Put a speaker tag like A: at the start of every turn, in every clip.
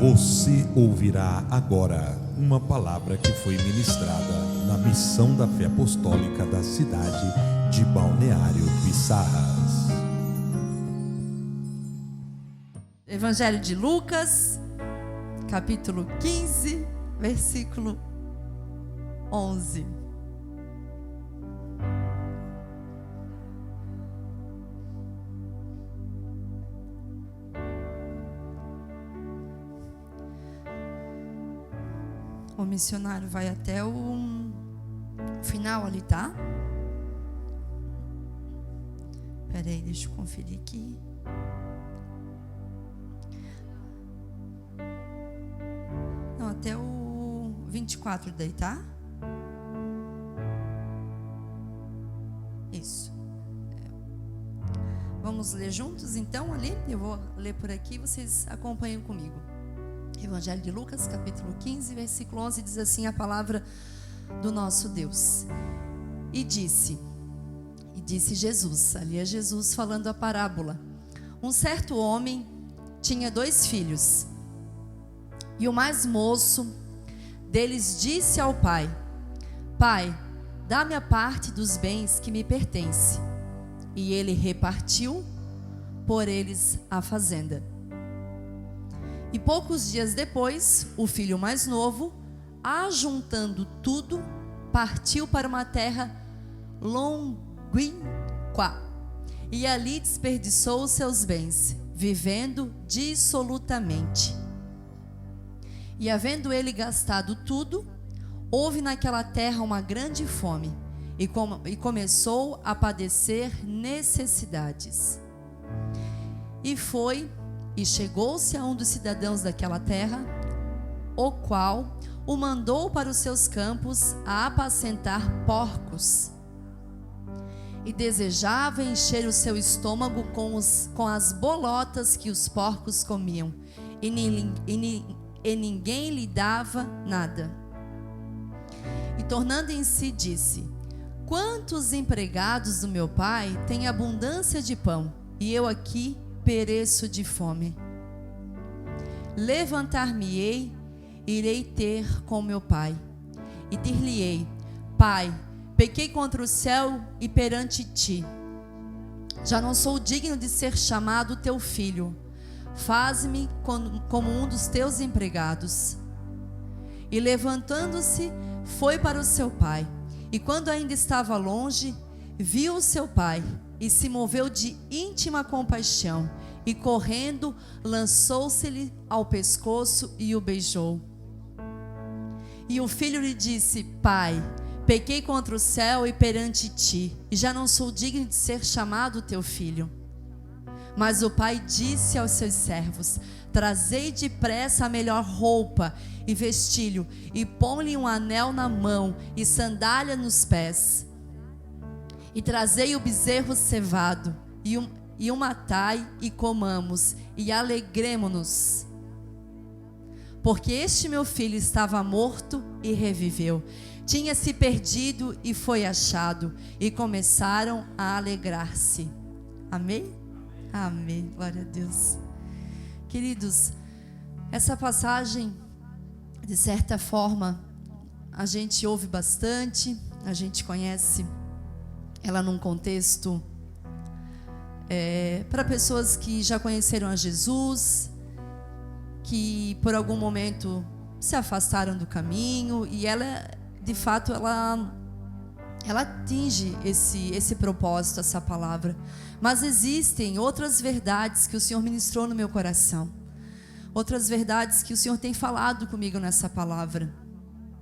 A: Você ouvirá agora uma palavra que foi ministrada na Missão da Fé Apostólica da cidade de Balneário Piçarras.
B: Evangelho de Lucas, capítulo 15, versículo 11. O missionário vai até o final ali, tá? Peraí, deixa eu conferir aqui. Não, até o 24 daí, tá? Isso. Vamos ler juntos então ali? Eu vou ler por aqui, vocês acompanham comigo. Evangelho de Lucas, capítulo 15, versículo 11, diz assim a palavra do nosso Deus. E disse Jesus, ali é Jesus falando a parábola. Um certo homem tinha 2 filhos, e o mais moço deles disse ao pai: Pai, dá-me a parte dos bens que me pertence. E ele repartiu por eles a fazenda. E poucos dias depois, o filho mais novo, ajuntando tudo, partiu para uma terra longínqua, e ali desperdiçou os seus bens, vivendo dissolutamente. E havendo ele gastado tudo, houve naquela terra uma grande fome, e começou a padecer necessidades. E chegou-se a um dos cidadãos daquela terra, o qual o mandou para os seus campos a apacentar porcos. E desejava encher o seu estômago com as bolotas que os porcos comiam, e ninguém lhe dava nada. E tornando em si, disse: Quantos empregados do meu pai têm abundância de pão, e eu aqui pereço de fome. Levantar-me-ei, irei ter com meu pai, e dir-lhe-ei: Pai, pequei contra o céu e perante ti. Já não sou digno de ser chamado teu filho. Faze-me como um dos teus empregados. E levantando-se, foi para o seu pai. E quando ainda estava longe, viu o seu pai, e se moveu de íntima compaixão, e correndo, lançou-se-lhe ao pescoço e o beijou. E o filho lhe disse: Pai, pequei contra o céu e perante ti, e já não sou digno de ser chamado teu filho. Mas o pai disse aos seus servos: Trazei depressa a melhor roupa e vestilho, e põe-lhe um anel na mão e sandália nos pés. E trazei o bezerro cevado, e o matai, e comamos, e alegremo-nos. Porque este meu filho estava morto e reviveu, tinha se perdido e foi achado, e começaram a alegrar-se. Amém? Amém, glória a Deus. Queridos, essa passagem, de certa forma, a gente ouve bastante, a gente conhece ela num contexto para pessoas que já conheceram a Jesus, que por algum momento se afastaram do caminho, e ela, de fato, ela atinge esse propósito, essa palavra. Mas existem outras verdades que o Senhor ministrou no meu coração, outras verdades que o Senhor tem falado comigo nessa palavra.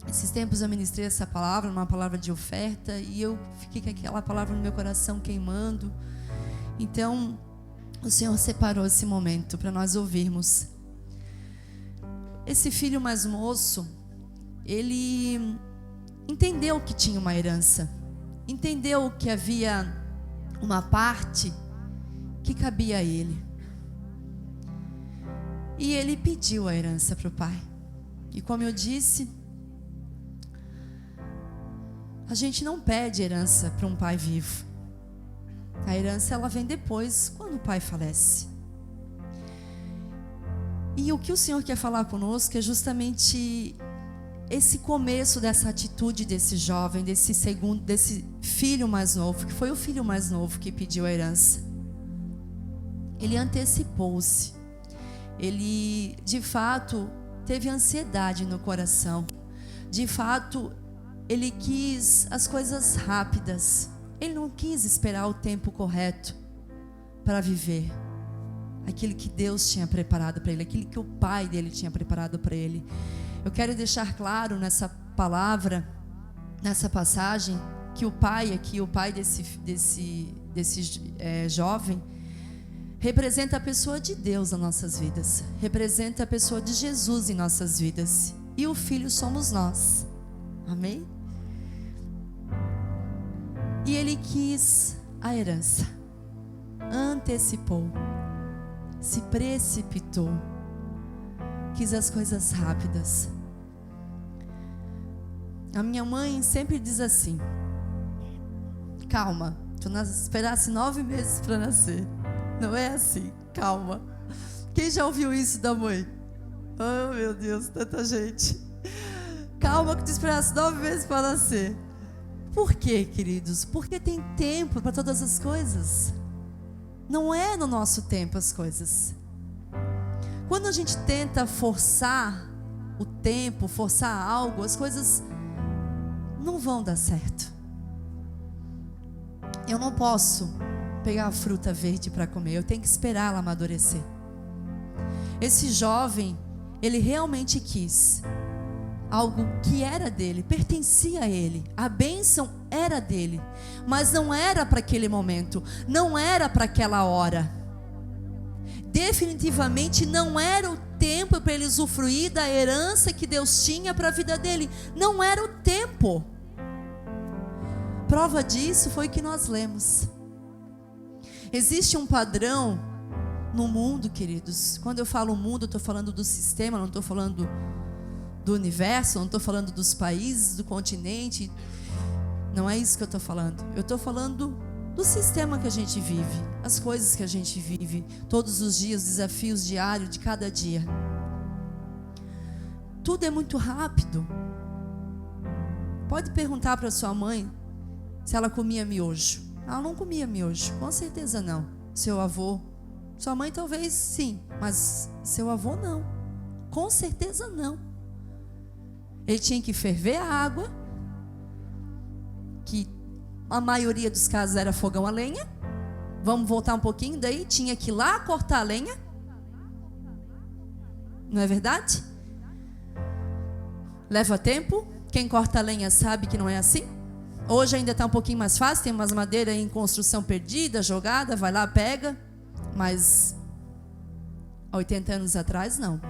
B: Esses tempos eu ministrei essa palavra, uma palavra de oferta, e eu fiquei com aquela palavra no meu coração queimando. Então, o Senhor separou esse momento para nós ouvirmos. Esse filho mais moço, ele entendeu que tinha uma herança, entendeu que havia uma parte que cabia a ele. E ele pediu a herança para o pai. E como eu disse, a gente não pede herança para um pai vivo. A herança ela vem depois, quando o pai falece. E o que o Senhor quer falar conosco é justamente esse começo dessa atitude desse jovem, desse filho mais novo, que foi o filho mais novo que pediu a herança. Ele antecipou-se. Ele, de fato, teve ansiedade no coração. De fato, ele quis as coisas rápidas. Ele não quis esperar o tempo correto para viver aquilo que Deus tinha preparado para ele, aquilo que o pai dele tinha preparado para ele. Eu quero deixar claro nessa palavra, nessa passagem, que o pai aqui, o pai desse jovem, representa a pessoa de Deus nas nossas vidas, representa a pessoa de Jesus em nossas vidas, e o filho somos nós, amém? E ele quis a herança, antecipou, se precipitou, quis as coisas rápidas. A minha mãe sempre diz assim: calma, tu esperasse 9 meses para nascer. Não é assim, calma. Quem já ouviu isso da mãe? Oh, meu Deus, tanta gente. Calma que tu esperasse 9 meses para nascer. Por quê, queridos? Porque tem tempo para todas as coisas. Não é no nosso tempo as coisas. Quando a gente tenta forçar o tempo, forçar algo, as coisas não vão dar certo. Eu não posso pegar a fruta verde para comer, eu tenho que esperar ela amadurecer. Esse jovem, ele realmente quis algo que era dele, pertencia a ele, a bênção era dele, mas não era para aquele momento, não era para aquela hora. Definitivamente não era o tempo para ele usufruir da herança que Deus tinha para a vida dele, não era o tempo. Prova disso foi o que nós lemos. Existe um padrão no mundo, queridos. Quando eu falo mundo, eu estou falando do sistema, não estou falando do universo, não estou falando dos países, do continente. Não é isso que eu estou falando. Eu estou falando do sistema que a gente vive, as coisas que a gente vive, todos os dias, os desafios diários de cada dia. Tudo é muito rápido. Pode perguntar para sua mãe se ela comia miojo. Ela não comia miojo, com certeza não. Seu avô, sua mãe talvez sim, mas seu avô não, com certeza não. Ele tinha que ferver a água, que a maioria dos casos era fogão a lenha. Vamos voltar um pouquinho, daí tinha que ir lá cortar a lenha. Não é verdade? Leva tempo. Quem corta a lenha sabe que não é assim. Hoje ainda está um pouquinho mais fácil, tem umas madeiras em construção perdida, jogada, vai lá, pega. Mas há 80 anos atrás, não.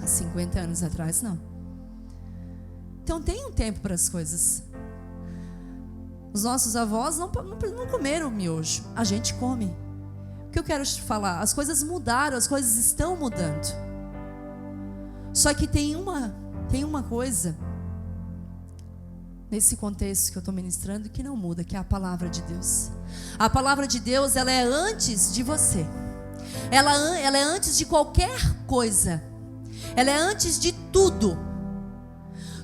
B: Há 50 anos atrás, não. Então tem um tempo para as coisas. Os nossos avós não comeram miojo, a gente come. O que eu quero te falar? As coisas mudaram, as coisas estão mudando. Só que tem uma coisa nesse contexto que eu estou ministrando que não muda, que é a palavra de Deus. A palavra de Deus, ela é antes de você. Ela é antes de qualquer coisa. Ela é antes de tudo.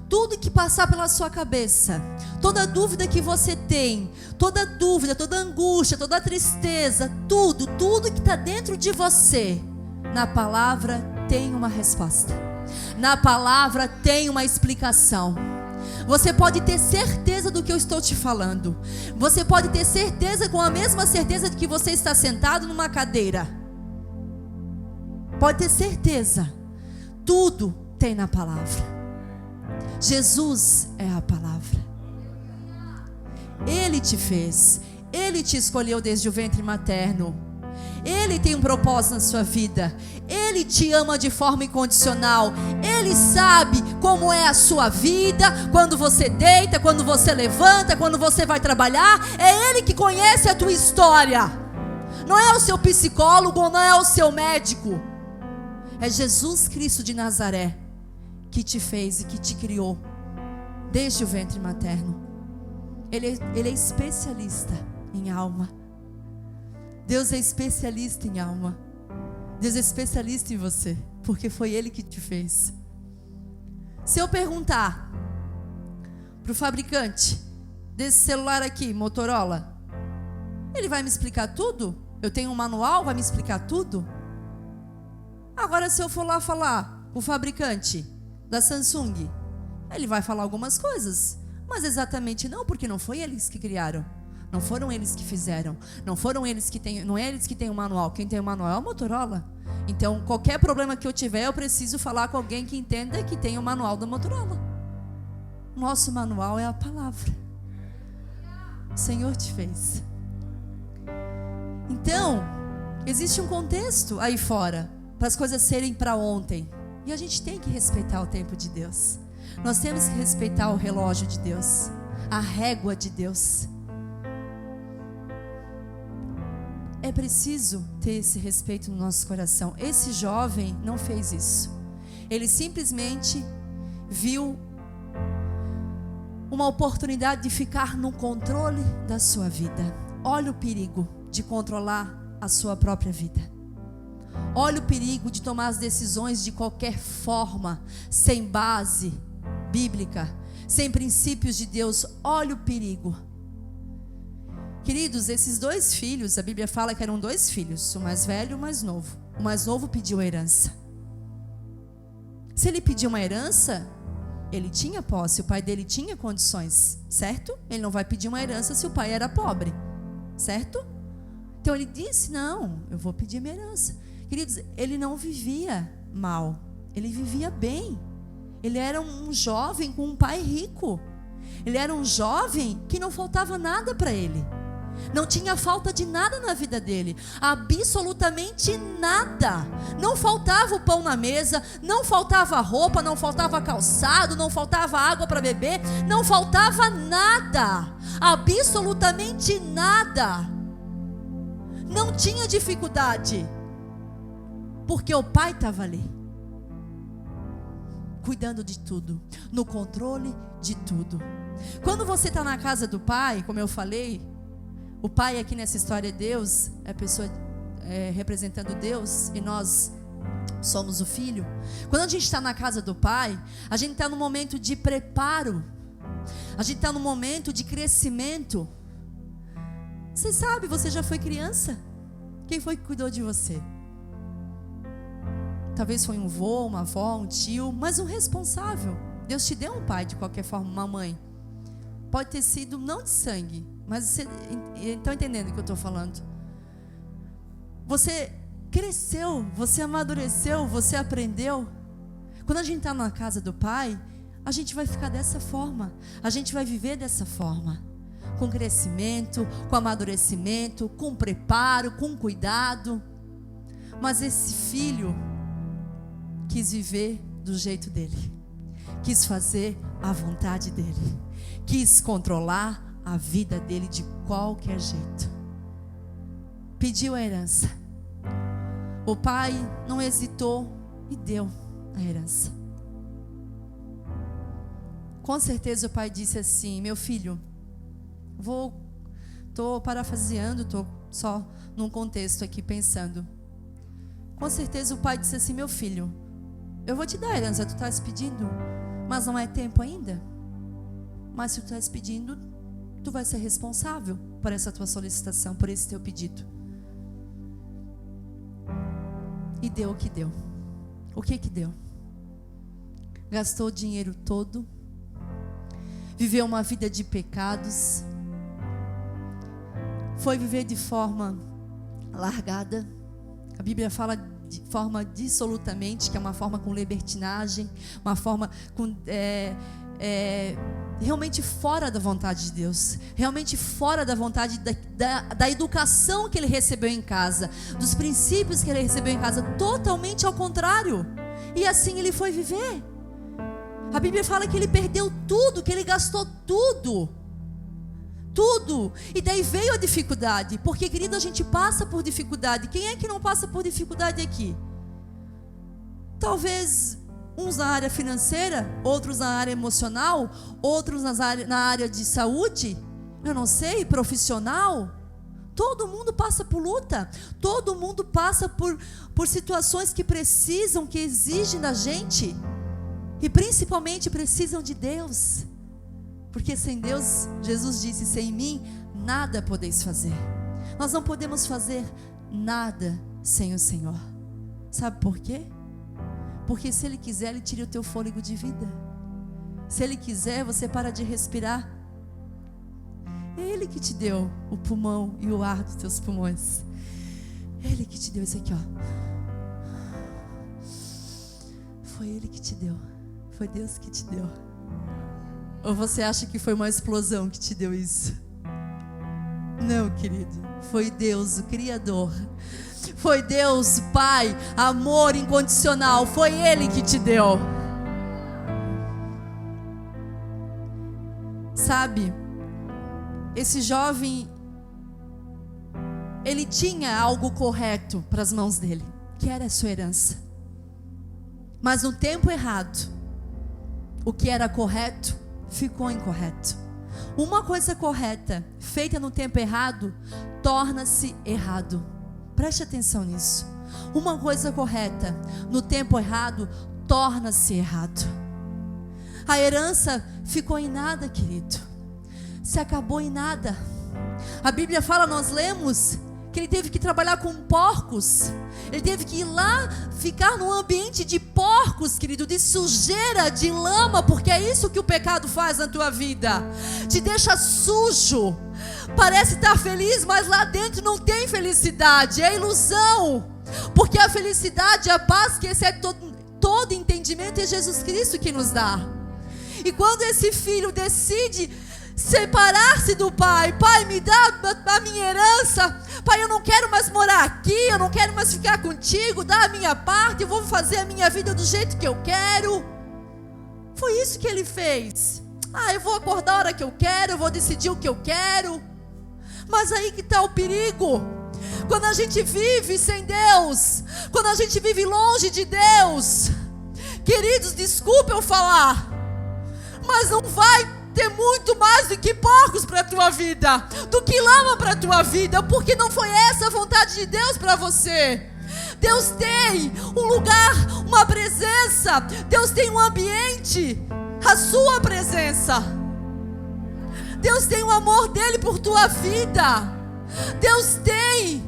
B: Tudo que passar pela sua cabeça, toda dúvida que você tem, toda dúvida, toda angústia, toda tristeza, tudo que está dentro de você, na palavra tem uma resposta. Na palavra tem uma explicação. Você pode ter certeza do que eu estou te falando. Você pode ter certeza, com a mesma certeza de que você está sentado numa cadeira. Pode ter certeza. Tudo tem na palavra. Jesus é a palavra. Ele te fez. Ele te escolheu desde o ventre materno. Ele tem um propósito na sua vida. Ele te ama de forma incondicional. Ele sabe como é a sua vida, quando você deita, quando você levanta, quando você vai trabalhar. É Ele que conhece a tua história. Não é o seu psicólogo, não é o seu médico. É Jesus Cristo de Nazaré que te fez e que te criou desde o ventre materno. Ele é especialista em alma. Deus é especialista em alma. Deus é especialista em você, porque foi Ele que te fez. Se eu perguntar para o fabricante desse celular aqui, Motorola, ele vai me explicar tudo? Eu tenho um manual, vai me explicar tudo? Agora, se eu for lá falar com o fabricante da Samsung, ele vai falar algumas coisas, mas exatamente não, porque não foi eles que criaram, não foram eles que fizeram, não foram eles que têm, não é eles que têm o manual. Quem tem o manual é o Motorola. Então, qualquer problema que eu tiver, eu preciso falar com alguém que entenda, que tem o manual da Motorola. Nosso manual é a palavra. O Senhor te fez. Então, existe um contexto aí fora para as coisas serem para ontem. E a gente tem que respeitar o tempo de Deus. Nós temos que respeitar o relógio de Deus, a régua de Deus. É preciso ter esse respeito no nosso coração. Esse jovem não fez isso. Ele simplesmente viu uma oportunidade de ficar no controle da sua vida. Olha o perigo de controlar a sua própria vida. Olha o perigo de tomar as decisões de qualquer forma, sem base bíblica, sem princípios de Deus. Olha o perigo. Queridos, esses dois filhos, a Bíblia fala que eram dois filhos, o mais velho e o mais novo. O mais novo pediu a herança. Se ele pediu uma herança, ele tinha posse, o pai dele tinha condições, certo? Ele não vai pedir uma herança se o pai era pobre, certo? Então ele disse, não, eu vou pedir minha herança. Queridos, ele não vivia mal, ele vivia bem. Ele era um jovem com um pai rico. Ele era um jovem que não faltava nada para ele. Não tinha falta de nada na vida dele, absolutamente nada. Não faltava o pão na mesa, não faltava roupa, não faltava calçado, não faltava água para beber, não faltava nada, absolutamente nada. Não tinha dificuldade, porque o pai estava ali, cuidando de tudo, no controle de tudo. Quando você está na casa do pai, como eu falei, o pai aqui nessa história é Deus, é a pessoa representando Deus, e nós somos o filho. Quando a gente está na casa do pai, a gente está num momento de preparo, a gente está num momento de crescimento. Você sabe, você já foi criança? Quem foi que cuidou de você? Talvez foi um avô, uma avó, um tio, mas um responsável. Deus te deu um pai de qualquer forma, uma mãe. Pode ter sido não de sangue, mas você estão entendendo o que eu estou falando? Você cresceu, você amadureceu, você aprendeu. Quando a gente está na casa do pai, a gente vai ficar dessa forma, a gente vai viver dessa forma, com crescimento, com amadurecimento, com preparo, com cuidado. Mas esse filho quis viver do jeito dele, quis fazer a vontade dele, quis controlar a vida dele de qualquer jeito. Pediu a herança. O pai não hesitou e deu a herança. Com certeza o pai disse assim: meu filho, estou parafraseando, estou só num contexto aqui pensando. Com certeza o pai disse assim: meu filho, eu vou te dar a herança, tu estás pedindo, mas não é tempo ainda. Mas se tu estás pedindo, tu vai ser responsável por essa tua solicitação, por esse teu pedido. E deu o que deu. O que deu? Gastou o dinheiro todo, viveu uma vida de pecados, foi viver de forma largada. A Bíblia fala de forma dissolutamente, que é uma forma com libertinagem, uma forma com realmente fora da vontade de Deus, realmente fora da vontade da educação que ele recebeu em casa, dos princípios que ele recebeu em casa, totalmente ao contrário. E assim ele foi viver. A Bíblia fala que ele perdeu tudo, que ele gastou tudo, e daí veio a dificuldade, porque, querido, a gente passa por dificuldade. Quem é que não passa por dificuldade aqui? Talvez uns na área financeira, outros na área emocional, outros na área de saúde, eu não sei, profissional. Todo mundo passa por luta. Todo mundo passa por situações que precisam, que exigem da gente. E principalmente precisam de Deus. Porque sem Deus, Jesus disse, sem mim, nada podeis fazer. Nós não podemos fazer nada sem o Senhor. Sabe por quê? Porque se Ele quiser, Ele tira o teu fôlego de vida. Se Ele quiser, você para de respirar. É Ele que te deu o pulmão e o ar dos teus pulmões. É Ele que te deu isso aqui, ó. Foi Ele que te deu. Foi Deus que te deu. Ou você acha que foi uma explosão que te deu isso? Não, querido. Foi Deus, o Criador. Foi Deus, o Pai, amor incondicional. Foi Ele que te deu. Sabe, esse jovem, ele tinha algo correto para as mãos dele, que era a sua herança. Mas no tempo errado, o que era correto ficou incorreto. Uma coisa correta, feita no tempo errado, torna-se errado. Preste atenção nisso. Uma coisa correta, no tempo errado, torna-se errado. A herança ficou em nada, querido. Se acabou em nada. A Bíblia fala, nós lemos, que ele teve que trabalhar com porcos. Ele teve que ir lá, ficar num ambiente de porcos, querido, de sujeira, de lama, porque é isso que o pecado faz na tua vida. Te deixa sujo. Parece estar feliz, mas lá dentro não tem felicidade. É ilusão. Porque a felicidade, a paz que excede todo entendimento, é Jesus Cristo que nos dá. E quando esse filho decide separar-se do pai, pai, me dá a minha herança, pai, eu não quero mais morar aqui, eu não quero mais ficar contigo, dá a minha parte, eu vou fazer a minha vida do jeito que eu quero. Foi isso que ele fez. Eu vou acordar a hora que eu quero, eu vou decidir o que eu quero. Mas aí que está o perigo. Quando a gente vive sem Deus, quando a gente vive longe de Deus, queridos, desculpe eu falar, mas não vai ter muito mais do que porcos para a tua vida, do que lama para a tua vida, porque não foi essa a vontade de Deus para você. Deus tem um lugar, uma presença, Deus tem um ambiente, a sua presença. Deus tem o amor dele por tua vida. Deus tem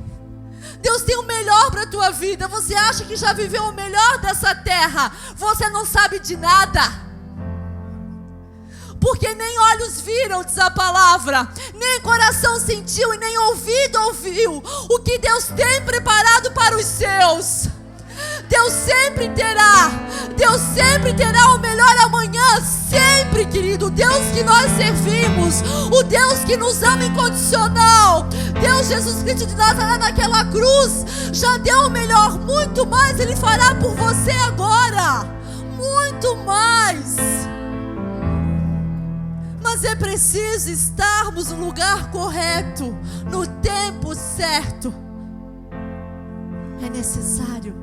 B: o melhor para a tua vida. Você acha que já viveu o melhor dessa terra? Você não sabe de nada. Porque nem olhos viram, diz a palavra, nem coração sentiu e nem ouvido ouviu o que Deus tem preparado para os seus. Deus sempre terá o melhor amanhã, sempre, querido. O Deus que nós servimos, o Deus que nos ama incondicional, Deus Jesus Cristo de Nazaré naquela cruz, já deu o melhor, muito mais Ele fará por você agora, muito mais. Mas é preciso estarmos no lugar correto, no tempo certo. É necessário.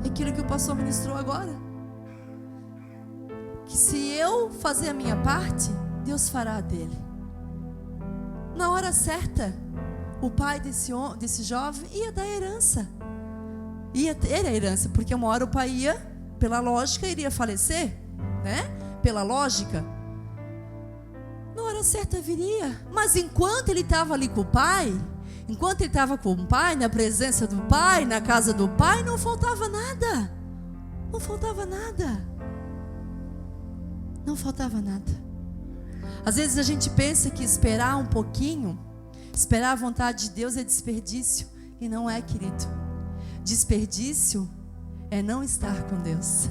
B: Aquilo que o pastor ministrou agora. Que se eu fazer a minha parte, Deus fará a dele. Na hora certa, o pai desse jovem ia dar herança. Ia ter a herança, porque uma hora o pai ia, pela lógica, iria falecer, né? Pela lógica, na hora certa viria. Mas enquanto ele estava ali com o pai, enquanto ele estava com o pai, na presença do pai, na casa do pai, não faltava nada. Não faltava nada. Não faltava nada. Às vezes a gente pensa que esperar um pouquinho, esperar a vontade de Deus é desperdício. E não é, querido. Desperdício é não estar com Deus.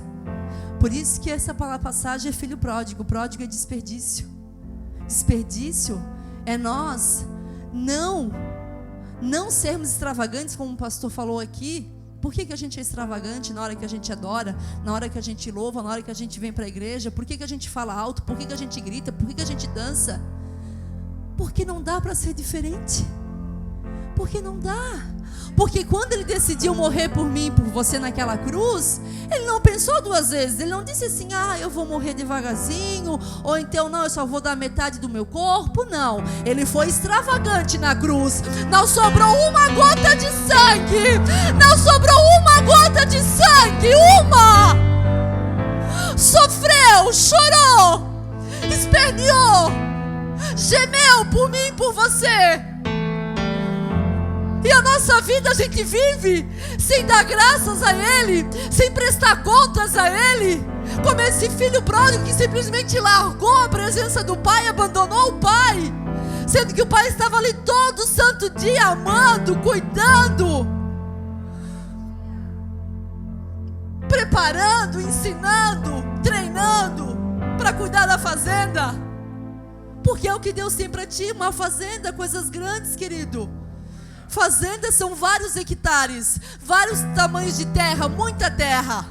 B: Por isso que essa passagem é filho pródigo. Pródigo é desperdício. Desperdício é nós não sermos extravagantes, como o pastor falou aqui. Por que a gente é extravagante na hora que a gente adora, na hora que a gente louva, na hora que a gente vem para a igreja? Por que a gente fala alto? Por que a gente grita? Por que a gente dança? Porque não dá para ser diferente. Porque não dá. Porque quando ele decidiu morrer por mim e por você naquela cruz, ele não pensou duas vezes. Ele não disse assim, eu vou morrer devagarzinho, ou então não, eu só vou dar metade do meu corpo. Não, ele foi extravagante na cruz. Não sobrou uma gota de sangue. Não sobrou uma gota de sangue. Uma! Sofreu, chorou, esperneou, gemeu por mim e por você. E a nossa vida a gente vive sem dar graças a Ele, sem prestar contas a Ele, como esse filho pródigo que simplesmente largou a presença do Pai e abandonou o Pai, sendo que o Pai estava ali todo santo dia amando, cuidando, preparando, ensinando, treinando para cuidar da fazenda. Porque é o que Deus tem para ti, uma fazenda, coisas grandes, querido. Fazendas são vários hectares, vários tamanhos de terra, muita terra.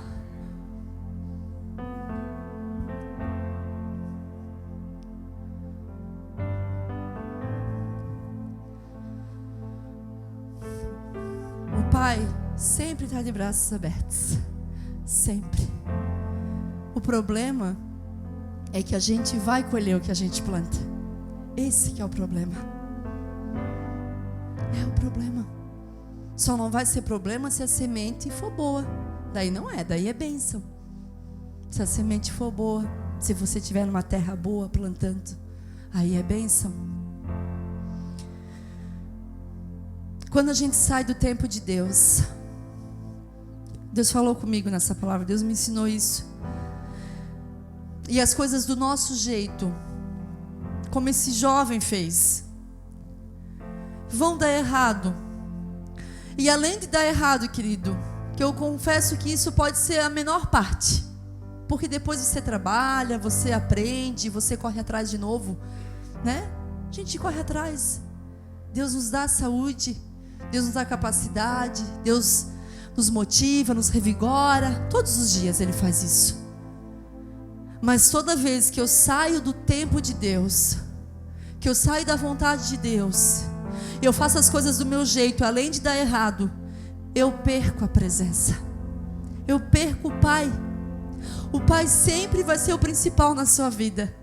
B: O Pai sempre está de braços abertos. Sempre. O problema é que a gente vai colher o que a gente planta. Esse que é o problema. É o problema. Só não vai ser problema se a semente for boa. Daí não é, daí é bênção. Se a semente for boa, se você estiver numa terra boa plantando, aí é bênção. Quando a gente sai do tempo de Deus, Deus falou comigo nessa palavra, Deus me ensinou isso. E as coisas do nosso jeito, como esse jovem fez, vão dar errado. E além de dar errado, querido, que eu confesso que isso pode ser a menor parte, porque depois você trabalha, você aprende, você corre atrás de novo, né? A gente corre atrás. Deus nos dá saúde, Deus nos dá capacidade, Deus nos motiva, nos revigora. Todos os dias Ele faz isso. Mas toda vez que eu saio do tempo de Deus, que eu saio da vontade de Deus, eu faço as coisas do meu jeito, além de dar errado, eu perco a presença, eu perco o Pai. O Pai sempre vai ser o principal na sua vida.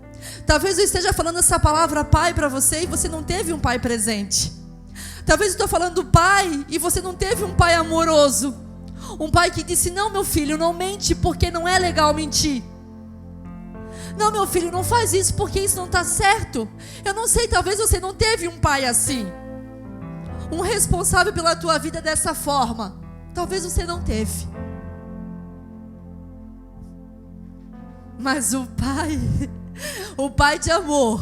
B: Talvez eu esteja falando essa palavra Pai para você e você não teve um Pai presente. Talvez eu estou falando Pai e você não teve um Pai amoroso, um Pai que disse, não meu filho, não mente porque não é legal mentir. Não meu filho, não faz isso porque isso não está certo. Eu não sei, talvez você não teve um pai assim, um responsável pela tua vida dessa forma. Talvez você não teve. Mas o Pai de amor,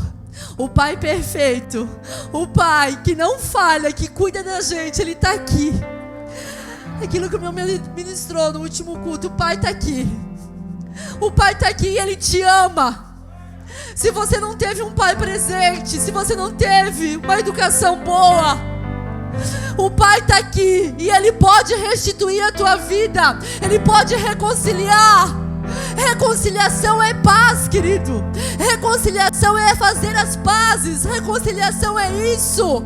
B: o Pai perfeito, o Pai que não falha, que cuida da gente, Ele está aqui. Aquilo que o meu ministrou no último culto, o Pai está aqui. O Pai está aqui e Ele te ama. Se você não teve um Pai presente, se você não teve uma educação boa, o Pai está aqui e Ele pode restituir a tua vida. Ele pode reconciliar. Reconciliação é paz, querido. Reconciliação é fazer as pazes. Reconciliação é isso.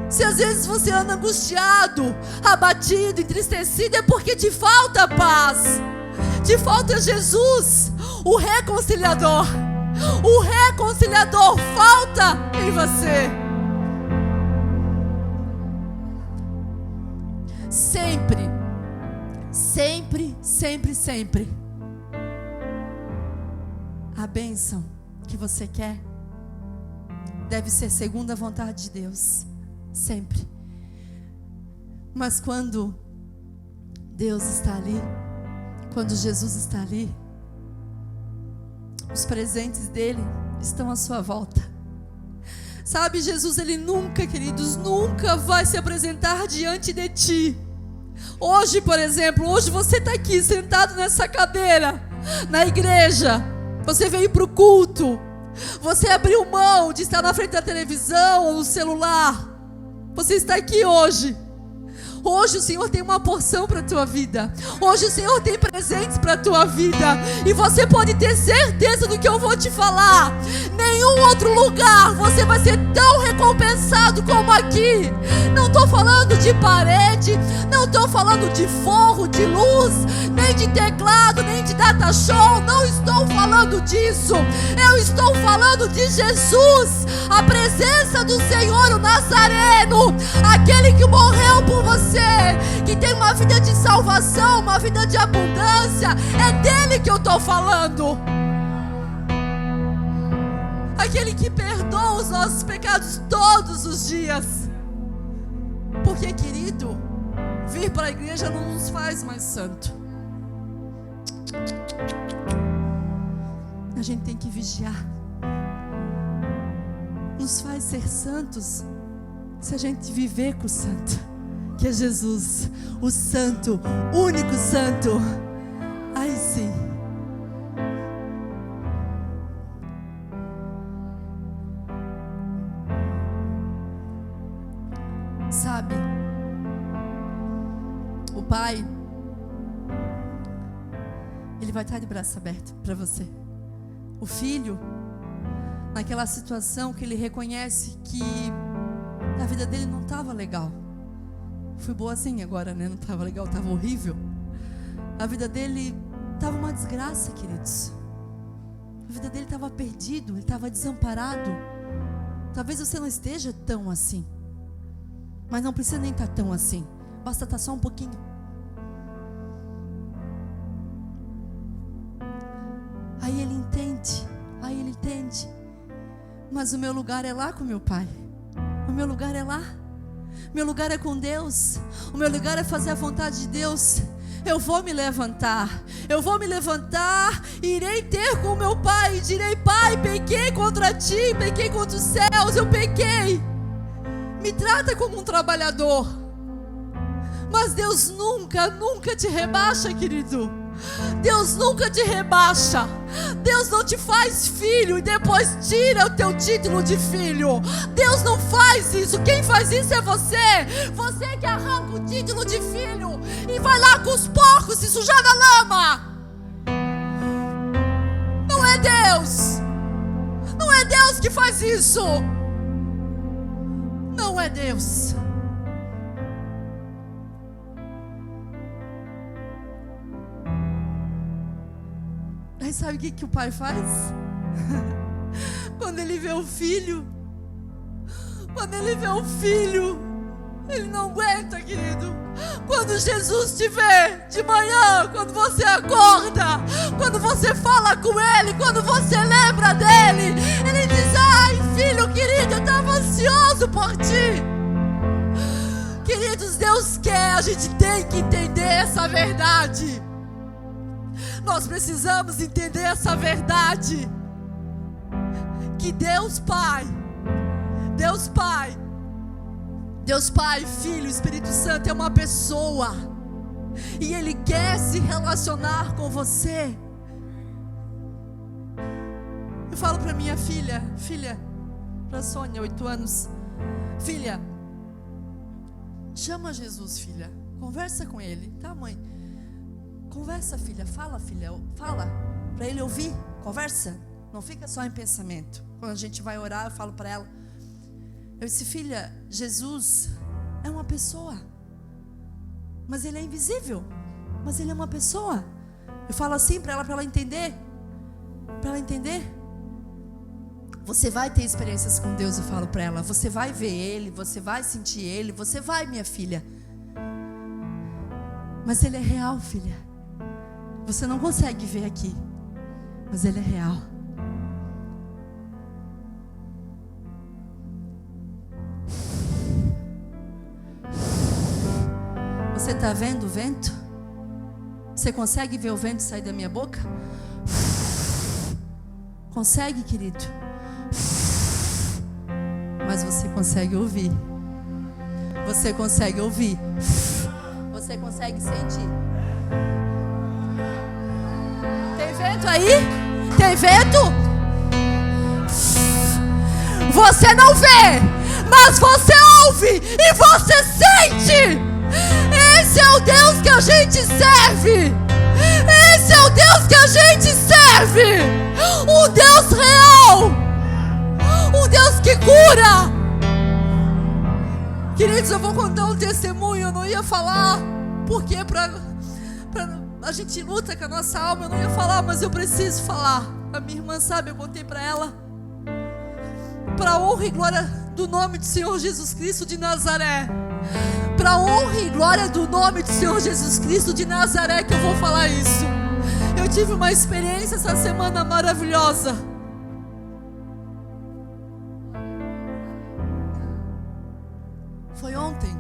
B: Se às vezes você anda angustiado, abatido, entristecido, é porque te falta paz. Te falta Jesus, o reconciliador. O reconciliador falta em você. Sempre, sempre, sempre, sempre. A bênção que você quer deve ser segundo a vontade de Deus. Sempre. Mas quando Deus está ali, quando Jesus está ali, os presentes dele estão à sua volta. Sabe, Jesus, ele nunca, queridos, nunca vai se apresentar diante de ti. Hoje, por exemplo, hoje você está aqui sentado nessa cadeira, na igreja. Você veio para o culto. Você abriu mão de estar na frente da televisão ou no celular. Você está aqui hoje. Hoje o Senhor tem uma porção para a tua vida. Hoje o Senhor tem presentes para a tua vida. E você pode ter certeza do que eu vou te falar. Nenhum outro lugar você vai ser tão recompensado como aqui. Não estou falando de parede, não estou falando de forro, de luz, nem de teclado, nem de data show. Não estou falando disso. Eu estou falando de Jesus, a presença do Senhor, o Nazareno, aquele que morreu por você, que tem uma vida de salvação, uma vida de abundância. É dele que eu estou falando. Aquele que perdoa os nossos pecados todos os dias. Porque, querido, vir para a igreja não nos faz mais santo. A gente tem que vigiar. Nos faz ser santos se a gente viver com o santo, que é Jesus, o santo, único santo. Aí sim. Sabe, o Pai, Ele vai estar de braço aberto para você. O Filho, naquela situação que ele reconhece que a vida dele não estava legal. Fui boazinha agora, né? Não estava legal, estava horrível. A vida dele estava uma desgraça, queridos. A vida dele estava perdido, ele estava desamparado. Talvez você não esteja tão assim, mas não precisa nem estar tão assim. Basta estar só um pouquinho. Aí ele entende. Mas o meu lugar é lá com meu Pai. O meu lugar é lá. Meu lugar é com Deus. O meu lugar é fazer a vontade de Deus. Eu vou me levantar. Irei ter com meu Pai. E direi: Pai, pequei contra ti, pequei contra os céus, eu pequei. Me trata como um trabalhador. Mas Deus nunca te rebaixa, querido. Deus nunca te rebaixa. Deus não te faz filho e depois tira o teu título de filho. Deus não faz isso. Quem faz isso é você. Você que arranca o título de filho e vai lá com os porcos se sujar na lama. Não é Deus. Não é Deus que faz isso. Não é Deus. Aí sabe o que o Pai faz? Quando ele vê o filho, ele não aguenta, querido. Quando Jesus te vê de manhã, quando você acorda, quando você fala com ele, quando você lembra dele, ele diz: ai, filho querido, eu estava ansioso por ti. Queridos, Deus quer, a gente tem que entender essa verdade. Nós precisamos entender essa verdade, que Deus Pai, Filho, Espírito Santo é uma pessoa, e Ele quer se relacionar com você. Eu falo para minha filha, para Sônia, 8 anos, filha, chama Jesus, filha, conversa com Ele, tá, mãe? Conversa, filha, fala para ele ouvir, conversa, não fica só em pensamento. Quando a gente vai orar, eu falo para ela, eu disse: filha, Jesus é uma pessoa, mas ele é invisível, mas ele é uma pessoa. Eu falo assim para ela entender, você vai ter experiências com Deus. Eu falo para ela, você vai ver ele, você vai sentir ele, você vai, minha filha, mas ele é real, filha. Você não consegue ver aqui, mas ele é real. Você está vendo o vento? Você consegue ver o vento sair da minha boca? Consegue, querido? Mas você consegue ouvir. Você consegue ouvir. Você consegue sentir. Tem vento aí? Tem vento? Você não vê, mas você ouve e você sente. Esse é o Deus que a gente serve. Esse é o Deus que a gente serve. Um Deus real. Um Deus que cura. Queridos, eu vou contar um testemunho. Eu não ia falar, porque a gente luta com a nossa alma. Eu não ia falar, mas eu preciso falar. A minha irmã sabe, eu contei para ela. Para a honra e glória do nome do Senhor Jesus Cristo de Nazaré. Para a honra e glória do nome do Senhor Jesus Cristo de Nazaré que eu vou falar isso. Eu tive uma experiência essa semana maravilhosa. Foi ontem.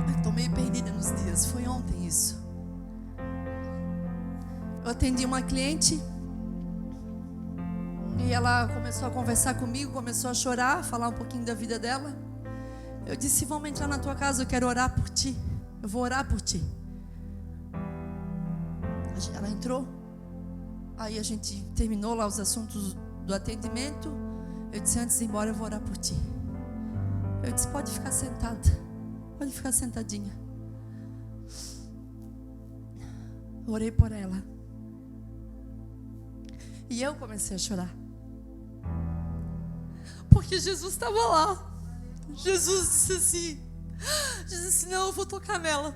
B: Eu estou meio perdida nos dias. Foi ontem isso. Eu atendi uma cliente e ela começou a conversar comigo, começou a chorar, falar um pouquinho da vida dela. Eu disse: vamos entrar na tua casa, eu quero orar por ti. Eu vou orar por ti. Ela entrou. Aí a gente terminou lá os assuntos do atendimento. Eu disse: antes de ir embora eu vou orar por ti. Eu disse: pode ficar sentada. Pode ficar sentadinha. Eu orei por ela. E eu comecei a chorar. Porque Jesus estava lá. Jesus disse assim: não, eu vou tocar nela.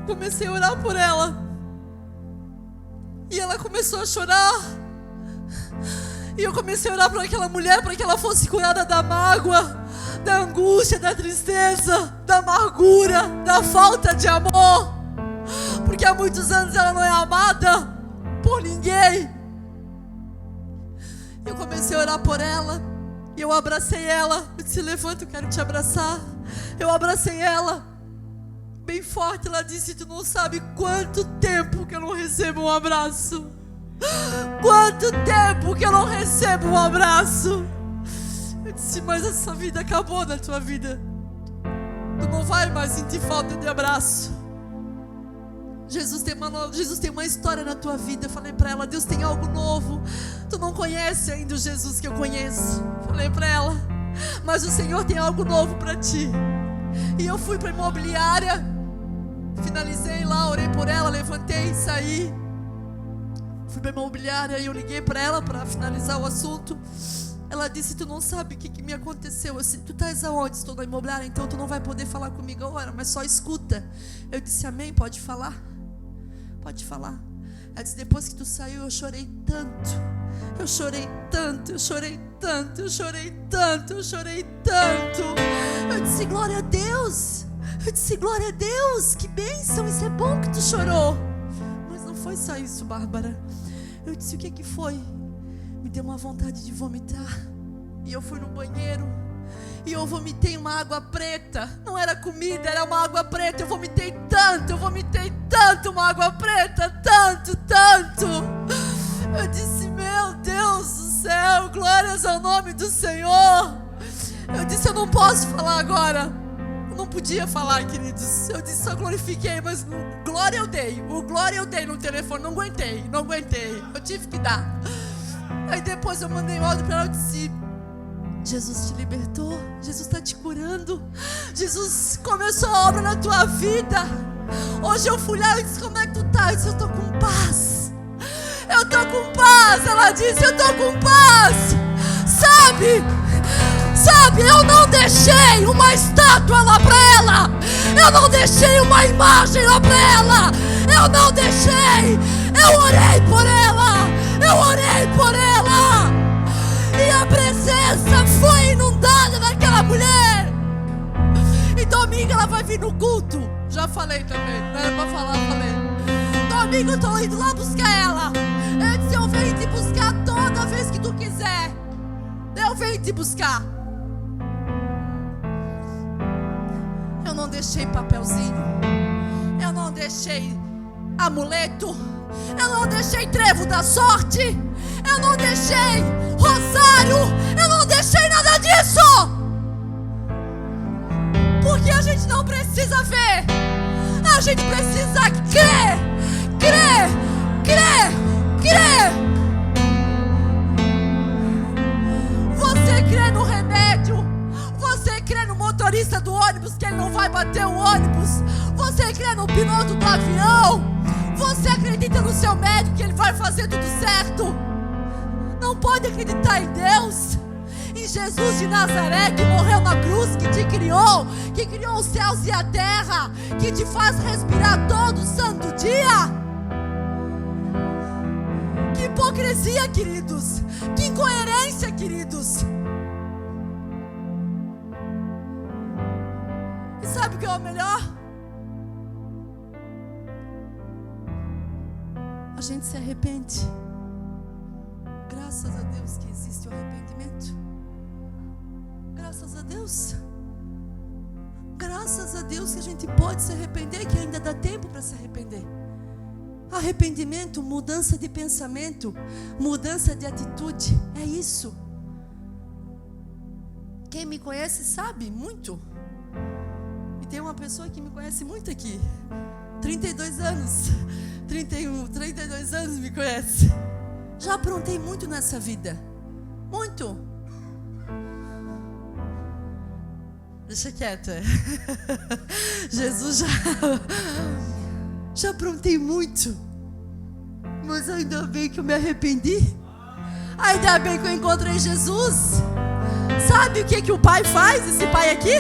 B: Comecei a orar por ela. E ela começou a chorar. E eu comecei a orar por aquela mulher, para que ela fosse curada da mágoa, da angústia, da tristeza, da amargura, da falta de amor. Porque há muitos anos ela não é amada por ninguém. Eu comecei a orar por ela. E eu abracei ela. Eu disse: levanta, eu quero te abraçar. Eu abracei ela bem forte. Ela disse: tu não sabe quanto tempo que eu não recebo um abraço. Quanto tempo que eu não recebo um abraço. Eu disse: mas essa vida acabou na tua vida. Tu não vai mais sentir falta de abraço. Jesus tem uma história na tua vida. Eu falei para ela: Deus tem algo novo. Tu não conhece ainda o Jesus que eu conheço. Falei para ela: mas o Senhor tem algo novo para ti. E eu fui para a imobiliária. Finalizei lá, orei por ela, levantei, saí. Fui para a imobiliária e eu liguei para ela para finalizar o assunto. Ela disse: tu não sabe o que me aconteceu. Eu disse: tu estás aonde? Estou na imobiliária, então tu não vai poder falar comigo agora, mas só escuta. Eu disse: amém, pode falar. Pode falar. Ela disse: depois que tu saiu eu chorei tanto. Eu chorei tanto, eu chorei tanto, eu chorei tanto, eu chorei tanto. Eu disse: glória a Deus. Eu disse: glória a Deus, que bênção, isso é bom que tu chorou. Mas não foi só isso, Bárbara. Eu disse: o que foi? Me deu uma vontade de vomitar. E eu fui no banheiro e eu vomitei uma água preta. Não era comida, era uma água preta. Eu vomitei tanto uma água preta. Tanto. Eu disse: meu Deus do céu, glórias ao nome do Senhor. Eu disse: eu não posso falar agora. Eu não podia falar, queridos. Eu disse: só glorifiquei, mas glória eu dei. O glória eu dei no telefone. Não aguentei. Eu tive que dar. Aí depois eu mandei um áudio para ela e disse: Jesus te libertou, Jesus está te curando, Jesus começou a obra na tua vida. Hoje eu fui lá e disse: como é que tu tá? Eu disse: eu estou com paz. Eu estou com paz. Ela disse: eu estou com paz. Sabe, eu não deixei uma estátua lá para ela. Eu não deixei uma imagem lá para ela. Eu não deixei. Eu orei por ela. E a presença foi inundada naquela mulher. E domingo ela vai vir no culto. Já falei também, não era pra falar, falei. Domingo eu tô indo lá buscar ela. Eu disse: eu venho te buscar toda vez que tu quiser. Eu venho te buscar. Eu não deixei papelzinho. Eu não deixei amuleto. Eu não deixei trevo da sorte. Eu não deixei rosário. Eu não deixei nada disso. Porque a gente não precisa ver. A gente precisa crer. Você crê no remédio. Você crê no motorista motorista do ônibus que ele não vai bater o ônibus? Você crê no piloto do avião? Você acredita no seu médico que ele vai fazer tudo certo? Não pode acreditar em Deus? Em Jesus de Nazaré, que morreu na cruz, que te criou, que criou os céus e a terra, que te faz respirar todo santo dia. Que hipocrisia, queridos. Que incoerência, queridos. E sabe o que é o melhor? A gente se arrepende. Graças a Deus que existe o arrependimento. Graças a Deus. Graças a Deus que a gente pode se arrepender, que ainda dá tempo para se arrepender. Arrependimento, mudança de pensamento, mudança de atitude, é isso. Quem me conhece sabe muito. E tem uma pessoa que me conhece muito aqui. 32 anos, 31, 32 anos me conhece. Já aprontei muito nessa vida. Muito. Deixa quieta. Jesus já aprontei muito. Mas ainda bem que eu me arrependi. Ainda bem que eu encontrei Jesus. Sabe o que o pai faz, esse pai aqui?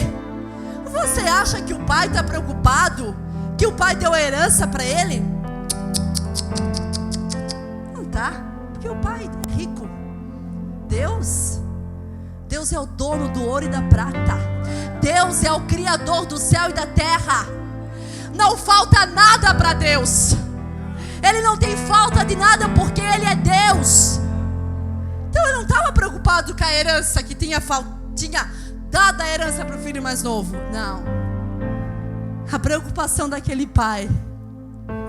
B: Você acha que o pai está preocupado? Que o pai deu a herança para ele? Não tá. Porque o pai é rico. Deus é o dono do ouro e da prata. Deus é o criador do céu e da terra. Não falta nada para Deus. Ele não tem falta de nada porque Ele é Deus. Então ele não estava preocupado com a herança que tinha dado a herança para o filho mais novo. Não. A preocupação daquele pai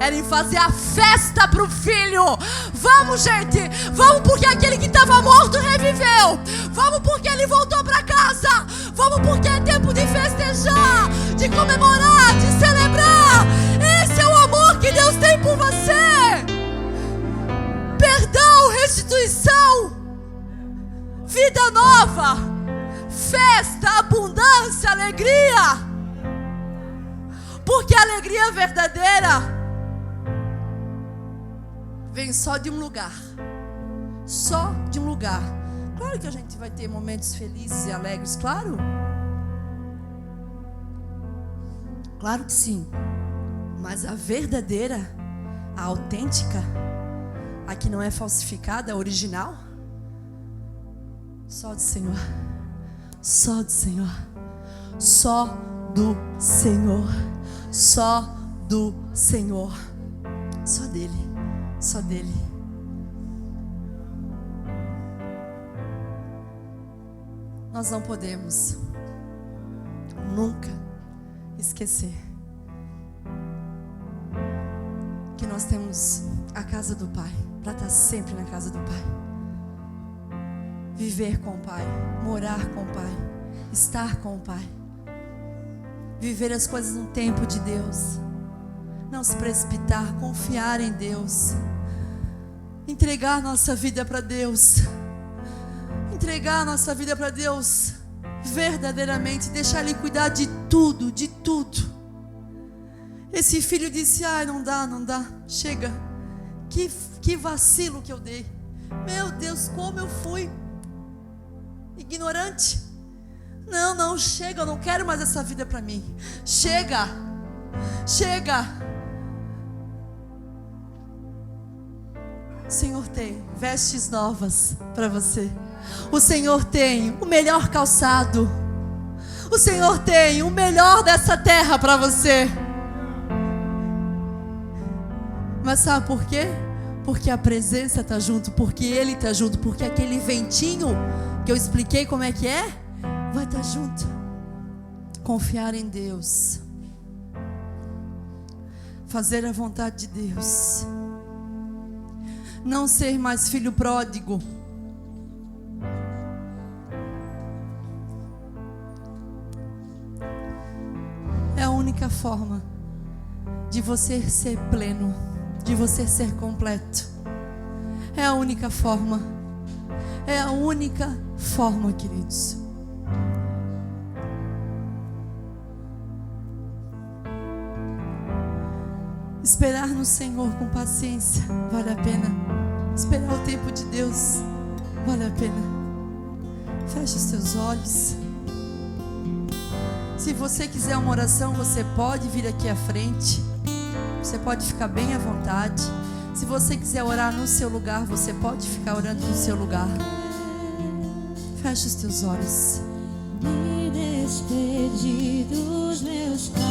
B: era em fazer a festa para o filho. Vamos, gente. Vamos porque aquele que estava morto reviveu. Vamos porque ele voltou para casa. Vamos porque é tempo de festejar, de comemorar, de celebrar. Esse é o amor que Deus tem por você. Perdão, restituição, vida nova, festa, abundância, alegria. Porque a alegria verdadeira vem só de um lugar. Só de um lugar. Claro que a gente vai ter momentos felizes e alegres, claro. Claro que sim. Mas a verdadeira, a autêntica, a que não é falsificada, a original, só do Senhor. Só do Senhor. Só do Senhor. Só do Senhor. Só dele. Só dele. Nós não podemos nunca esquecer que nós temos a casa do Pai, para estar sempre na casa do Pai. Viver com o Pai, morar com o Pai, estar com o Pai. Viver as coisas no tempo de Deus. Não se precipitar, confiar em Deus. Entregar nossa vida para Deus. Entregar nossa vida para Deus verdadeiramente, deixar Ele cuidar de tudo, de tudo. Esse filho disse: ai, não dá, chega. Que vacilo que eu dei. Meu Deus, como eu fui ignorante. Não, chega, eu não quero mais essa vida para mim. Chega. O Senhor tem vestes novas para você. O Senhor tem o melhor calçado. O Senhor tem o melhor dessa terra para você. Mas sabe por quê? Porque a presença está junto, porque Ele está junto, porque aquele ventinho que eu expliquei como é que é, vai estar junto. Confiar em Deus. Fazer a vontade de Deus. Não ser mais filho pródigo. É a única forma de você ser pleno, de você ser completo. É a única forma. É a única forma, queridos. Esperar no Senhor com paciência vale a pena. Esperar o tempo de Deus vale a pena. Feche os teus olhos. Se você quiser uma oração, você pode vir aqui à frente. Você pode ficar bem à vontade. Se você quiser orar no seu lugar, você pode ficar orando no seu lugar. Feche os teus olhos.
C: Me despedi dos meus pais.